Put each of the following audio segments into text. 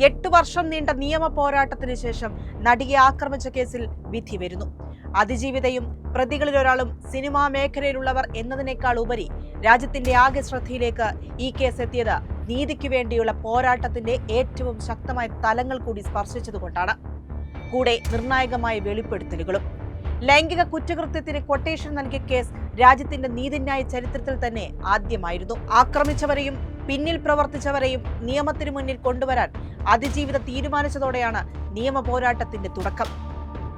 8 വർഷം നീണ്ട നിയമ പോരാട്ടത്തിന് ശേഷം നടിയെ ആക്രമിച്ച കേസിൽ വിധി വരുന്നു. അതിജീവിതയും പ്രതികളിൽ ഒരാളും സിനിമാ മേഖലയിലുള്ളവർ എന്നതിനേക്കാൾ ഉപരി രാജ്യത്തിന്റെ ആകെ ശ്രദ്ധയിലേക്ക് ഈ കേസ് എത്തിയത് നീതിക്ക് വേണ്ടിയുള്ള പോരാട്ടത്തിന്റെ ഏറ്റവും ശക്തമായ തലങ്ങൾ കൂടി സ്പർശിച്ചതുകൊണ്ടാണ്. കൂടെ നിർണായകമായ വെളിപ്പെടുത്തലുകളും. ലൈംഗിക കുറ്റകൃത്യത്തിന് കൊട്ടേഷൻ നൽകിയ കേസ് രാജ്യത്തിന്റെ നീതിന്യായ ചരിത്രത്തിൽ തന്നെ ആദ്യമായിരുന്നു. ആക്രമിച്ചവരെയും പിന്നിൽ പ്രവർത്തിച്ചവരെയും നിയമത്തിന് മുന്നിൽ കൊണ്ടുവരാൻ അതിജീവിത തീരുമാനിച്ചതോടെയാണ് നിയമ പോരാട്ടത്തിന്റെ തുടക്കം.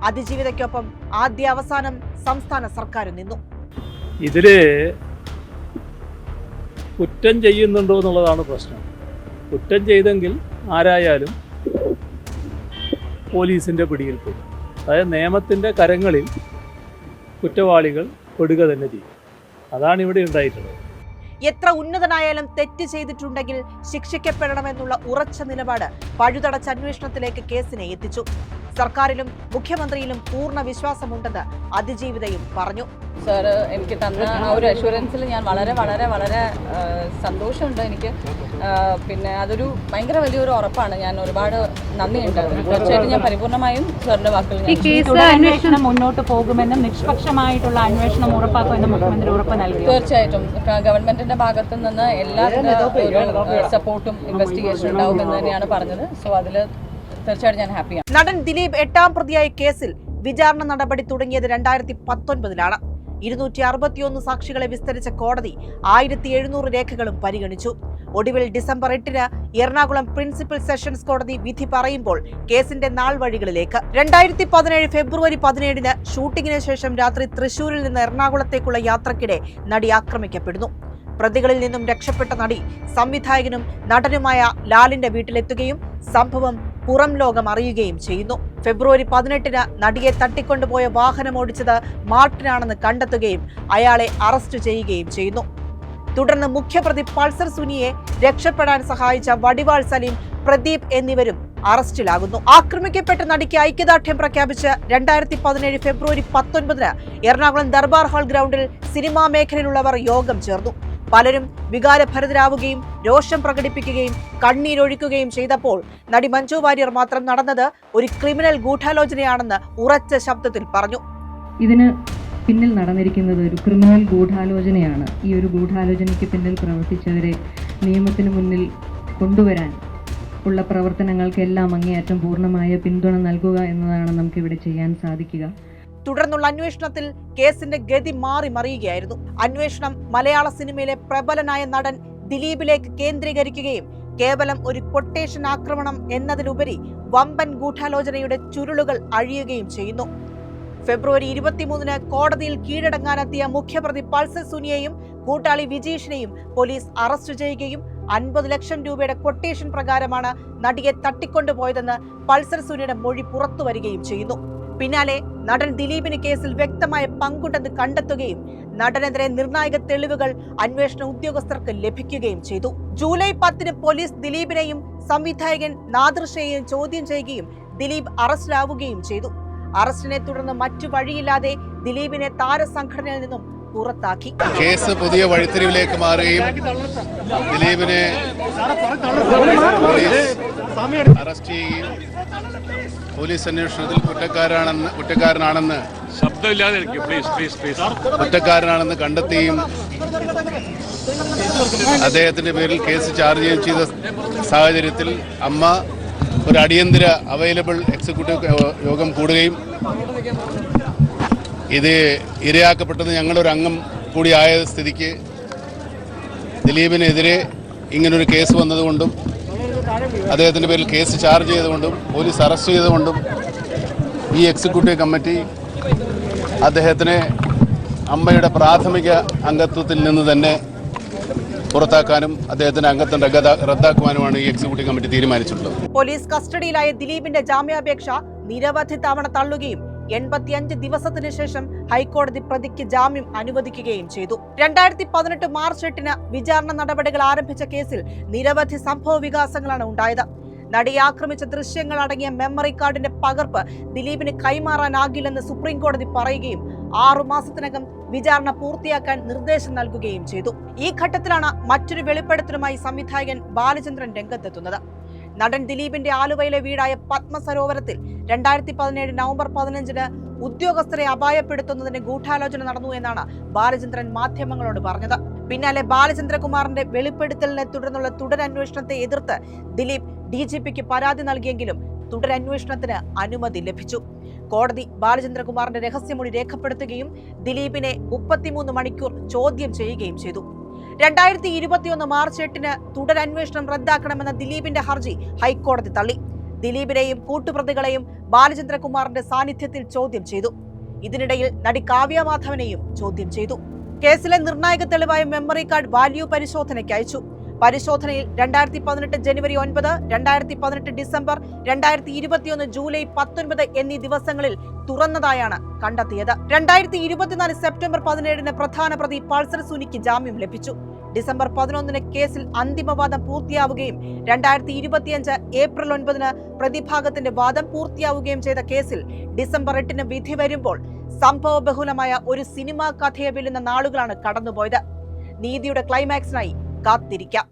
അതിജീവിതയ്ക്കൊപ്പം ആദ്യ അവസാനം സംസ്ഥാന സർക്കാർ നിന്നു. ഇതില് കുറ്റം ചെയ്യുന്നുണ്ടോ എന്നുള്ളതാണ് പ്രശ്നം. കുറ്റം ചെയ്തെങ്കിൽ ആരായാലും പോലീസിന്റെ പിടിയിൽ പെടും. അതായത് നിയമത്തിന്റെ കരങ്ങളിൽ കുറ്റവാളികൾ പെടുക തന്നെ ചെയ്യും. അതാണ് ഇവിടെ ഉണ്ടായിട്ടുള്ളത്. എത്ര ഉന്നതനായാലും തെറ്റ് ചെയ്തിട്ടുണ്ടെങ്കിൽ ശിക്ഷിക്കപ്പെടണമെന്നുള്ള ഉറച്ച നിലപാട് പഴുതടച്ച അന്വേഷണത്തിലേക്ക് കേസിനെ എത്തിച്ചു. സർക്കാരിലും മുഖ്യമന്ത്രിയിലും പൂർണ്ണ വിശ്വാസമുണ്ടെന്ന് അതിജീവിതയും പറഞ്ഞു. സാർ എനിക്ക് തന്ന ആ ഒരു അഷുറൻസിൽ ഞാൻ വളരെ വളരെ വളരെ സന്തോഷമുണ്ട് എനിക്ക്. പിന്നെ അതൊരു ഭയങ്കര വലിയൊരു ഉറപ്പാണ്. ഞാൻ ഒരുപാട് നന്ദിയുണ്ട്. തീർച്ചയായിട്ടും ഞാൻ പരിപൂർണമായും സാറിന്റെ വാക്കുകൾ അന്വേഷണം മുന്നോട്ട് പോകുമെന്നും നിഷ്പക്ഷമായിട്ടുള്ള അന്വേഷണം ഉറപ്പാക്കുമെന്നും മുഖ്യമന്ത്രി ഉറപ്പ് നൽകി. തീർച്ചയായിട്ടും ഗവൺമെന്റിന്റെ ഭാഗത്തു നിന്ന് എല്ലാവിധ സപ്പോർട്ടും ഇൻവെസ്റ്റിഗേഷൻ ഉണ്ടാവുമെന്ന് തന്നെയാണ് പറഞ്ഞത്. സോ അതിൽ തീർച്ചയായിട്ടും ഞാൻ ഹാപ്പിയാണ്. നടൻ ദിലീപ് 8ാം പ്രതിയായ കേസിൽ വിചാരണ നടപടി തുടങ്ങിയത് 2019-ലാണ്. 261 സാക്ഷികളെ വിസ്തരിച്ച കോടതി 1700 രേഖകളും പരിഗണിച്ചു. ഒടുവിൽ ഡിസംബർ 8-ന് എറണാകുളം പ്രിൻസിപ്പൽ സെഷൻസ് കോടതി വിധി പറയുമ്പോൾ കേസിന്റെ നാൾ വഴികളിലേക്ക്. 2017 ഫെബ്രുവരി 17-ന് ഷൂട്ടിങ്ങിന് ശേഷം രാത്രി തൃശൂരിൽ നിന്ന് എറണാകുളത്തേക്കുള്ള യാത്രക്കിടെ നടി ആക്രമിക്കപ്പെടുന്നു. പ്രതികളിൽ നിന്നും രക്ഷപ്പെട്ട നടി സംവിധായകനും നടനുമായ ലാലിന്റെ വീട്ടിലെത്തുകയും സംഭവം പുറം ലോകം അറിയുകയും ചെയ്യുന്നു. ഫെബ്രുവരി 18-ന് നടിയെ തട്ടിക്കൊണ്ടുപോയ വാഹനം ഓടിച്ചത് മാർട്ടിനാണെന്ന് കണ്ടെത്തുകയും അയാളെ അറസ്റ്റ് ചെയ്യുകയും ചെയ്യുന്നു. തുടർന്ന് മുഖ്യപ്രതി പൾസർ സുനിയെ രക്ഷപ്പെടാൻ സഹായിച്ച വടിവാൾ സലീം, പ്രദീപ് എന്നിവരും അറസ്റ്റിലാകുന്നു. ആക്രമിക്കപ്പെട്ട നടിക്ക് ഐക്യദാർഢ്യം പ്രഖ്യാപിച്ച് 2017 ഫെബ്രുവരി 19-ന് എറണാകുളം ദർബാർ ഹാൾ ഗ്രൗണ്ടിൽ സിനിമാ മേഖലയിലുള്ളവർ യോഗം ചേർന്നു. പലരും വികാരഭരിതരാവുകയും രോഷം പ്രകടിപ്പിക്കുകയും കണ്ണീരൊഴിക്കുകയും ചെയ്തപ്പോൾ നടി മഞ്ജു വാര്യർ മാത്രം നടന്നത് ഒരു ക്രിമിനൽ ഗൂഢാലോചനയാണെന്ന് ഉറച്ച ശബ്ദത്തിൽ പറഞ്ഞു. ഇതിന് പിന്നിൽ നടന്നിരിക്കുന്നത് ഒരു ക്രിമിനൽ ഗൂഢാലോചനയാണ്. ഈ ഒരു ഗൂഢാലോചനയ്ക്ക് പിന്നിൽ പ്രവർത്തിച്ചവരെ നിയമത്തിന് മുന്നിൽ കൊണ്ടുവരാൻ ഉള്ള പ്രവർത്തനങ്ങൾക്കെല്ലാം അങ്ങേയറ്റം പൂർണ്ണമായ പിന്തുണ നൽകുക എന്നതാണ് നമുക്കിവിടെ ചെയ്യാൻ സാധിക്കുക. തുടർന്നുള്ള അന്വേഷണത്തിൽ കേസിന്റെ ഗതി മാറി മറിയുകയായിരുന്നു. അന്വേഷണം മലയാള സിനിമയിലെ പ്രബലനായ നടൻ ദിലീപിലേക്ക് കേന്ദ്രീകരിക്കുകയും കേവലം ഒരു കൊട്ടേഷൻ ആക്രമണം എന്നതിലുപരി വമ്പൻ ഗൂഢാലോചനയുടെ ചുരുളുകൾ അഴിയുകയും ചെയ്യുന്നു. ഫെബ്രുവരി 23-ന് കോടതിയിൽ കീഴടങ്ങാനെത്തിയ മുഖ്യപ്രതി പൾസർ സുനിയെയും കൂട്ടാളി വിജീഷിനെയും പോലീസ് അറസ്റ്റ് ചെയ്യുകയും 50 ലക്ഷം രൂപയുടെ കൊട്ടേഷൻ പ്രകാരമാണ് നടിയെ തട്ടിക്കൊണ്ടുപോയതെന്ന് പൾസർ സുനിയുടെ മൊഴി പുറത്തുവരികയും ചെയ്യുന്നു. പിന്നാലെ നടൻ ദിലീപിന് കേസിൽ വ്യക്തമായ പങ്കുണ്ടെന്ന് കണ്ടെത്തുകയും നടനെതിരെ നിർണായക തെളിവുകൾ അന്വേഷണ ഉദ്യോഗസ്ഥർക്ക് ലഭിക്കുകയും ചെയ്തു. ജൂലൈ 10-ന് പോലീസ് ദിലീപിനെയും സംവിധായകൻ നാദിർഷയെയും ചോദ്യം ചെയ്യുകയും ദിലീപ് അറസ്റ്റിലാവുകയും ചെയ്തു. അറസ്റ്റിനെ തുടർന്ന് മറ്റു വഴിയില്ലാതെ ദിലീപിനെ താരസംഘടനയിൽ നിന്നും പുറത്താക്കി. കേസ് പുതിയ വഴിത്തിരിവിലേക്ക് മാറുകയും ദിലീപിനെ അറസ്റ്റ് ചെയ്യുകയും പോലീസ് അന്വേഷണത്തിൽ കുറ്റക്കാരനാണെന്ന് കുറ്റക്കാരനാണെന്ന് കണ്ടെത്തുകയും അദ്ദേഹത്തിന്റെ പേരിൽ കേസ് ചാർജ് ചെയ്യുകയും ചെയ്ത സാഹചര്യത്തിൽ അമ്മ ഒരു അടിയന്തര അവൈലബിൾ എക്സിക്യൂട്ടീവ് യോഗം കൂടുകയും ഇത് ഇരയാക്കപ്പെട്ടത് ഞങ്ങളൊരു അംഗം കൂടിയായ സ്ഥിതിക്ക് ദിലീപിനെതിരെ ഇങ്ങനൊരു കേസ് വന്നതുകൊണ്ടും അദ്ദേഹത്തിൻ്റെ പേരിൽ കേസ് ചാർജ് ചെയ്തുകൊണ്ടും പോലീസ് അറസ്റ്റ് ചെയ്തുകൊണ്ടും ഈ എക്സിക്യൂട്ടീവ് കമ്മിറ്റി അദ്ദേഹത്തിനെ അമ്മയുടെ പ്രാഥമിക അംഗത്വത്തിൽ നിന്ന് തന്നെ പുറത്താക്കാനും അദ്ദേഹത്തിന്റെ അംഗത്വം റദ്ദാക്കുവാനുമാണ് ഈ എക്സിക്യൂട്ടീവ് കമ്മിറ്റി തീരുമാനിച്ചിട്ടുള്ളത്. പോലീസ് കസ്റ്റഡിയിലായ ദിലീപിന്റെ ജാമ്യാപേക്ഷ നിരവധി തവണ തള്ളുകയും 85 ദിവസത്തിന് ശേഷം ഹൈക്കോടതി പ്രതിക്ക് ജാമ്യം അനുവദിക്കുകയും ചെയ്തു. 2018 മാർച്ച് 8-ന് വിചാരണ നടപടികൾ ആരംഭിച്ച കേസിൽ നിരവധി സംഭവ വികാസങ്ങളാണ് ഉണ്ടായത്. നടിയെ ആക്രമിച്ച ദൃശ്യങ്ങൾ അടങ്ങിയ മെമ്മറി കാർഡിന്റെ പകർപ്പ് ദിലീപിന് കൈമാറാനാകില്ലെന്ന് സുപ്രീം കോടതി പറയുകയും 6 മാസത്തിനകം വിചാരണ പൂർത്തിയാക്കാൻ നിർദ്ദേശം നൽകുകയും ചെയ്തു. ഈ ഘട്ടത്തിലാണ് മറ്റൊരു വെളിപ്പെടുത്തലുമായി സംവിധായകൻ ബാലചന്ദ്രൻ രംഗത്തെത്തുന്നത്. നടൻ ദിലീപിന്റെ ആലുവയിലെ വീടായ പത്മസരോവരത്തിൽ 2017 നവംബർ 15-ന് ഉദ്യോഗസ്ഥരെ അപായപ്പെടുത്തുന്നതിന് ഗൂഢാലോചന നടന്നു എന്നാണ് ബാലചന്ദ്രൻ മാധ്യമങ്ങളോട് പറഞ്ഞത്. പിന്നാലെ ബാലചന്ദ്രകുമാറിന്റെ വെളിപ്പെടുത്തലിനെ തുടർന്നുള്ള തുടരന്വേഷണത്തെ എതിർത്ത് ദിലീപ് DGPക്ക് പരാതി നൽകിയെങ്കിലും തുടരന്വേഷണത്തിന് അനുമതി ലഭിച്ചു. കോടതി ബാലചന്ദ്രകുമാറിന്റെ രഹസ്യമൊഴി രേഖപ്പെടുത്തുകയും ദിലീപിനെ 33 മണിക്കൂർ ചോദ്യം ചെയ്യുകയും ചെയ്തു. 2021 മാർച്ച് 8-ന് തുടരന്വേഷണം റദ്ദാക്കണമെന്ന ദിലീപിന്റെ ഹർജി ഹൈക്കോടതി തള്ളി. ദിലീപിനെയും കൂട്ടുപ്രതികളെയും ബാലചന്ദ്രകുമാറിന്റെ സാന്നിധ്യത്തിൽ ചോദ്യം ചെയ്തു. ഇതിനിടയിൽ നടി കാവ്യ മാധവനെയും ചോദ്യം ചെയ്തു. കേസിലെ നിർണായക തെളിവായ മെമ്മറി കാർഡ് വാല്യൂ പരിശോധനയ്ക്ക് അയച്ചു. പരിശോധനയിൽ 2018 ജനുവരി 9, 2018 ഡിസംബർ, 2021 ജൂലൈ 19 എന്നീ ദിവസങ്ങളിൽ തുറന്നതായാണ് കണ്ടെത്തിയത്. 2024 സെപ്റ്റംബർ 17-ന് പ്രധാന പ്രതി പൾസർ സുനിക്ക് ജാമ്യം ലഭിച്ചു. ഡിസംബർ 11-ന് കേസിൽ അന്തിമവാദം പൂർത്തിയാവുകയും 2025 ഏപ്രിൽ 9-ന് പ്രതിഭാഗത്തിന്റെ വാദം പൂർത്തിയാവുകയും ചെയ്ത കേസിൽ ഡിസംബർ 8-ന് വിധി വരുമ്പോൾ സംഭവബഹുലമായ ഒരു സിനിമാ കഥയെ വെല്ലുന്ന നാളുകളാണ് കടന്നുപോയത്. നീതിയുടെ ക്ലൈമാക്സിനായി കാത്തിരിക്കാം.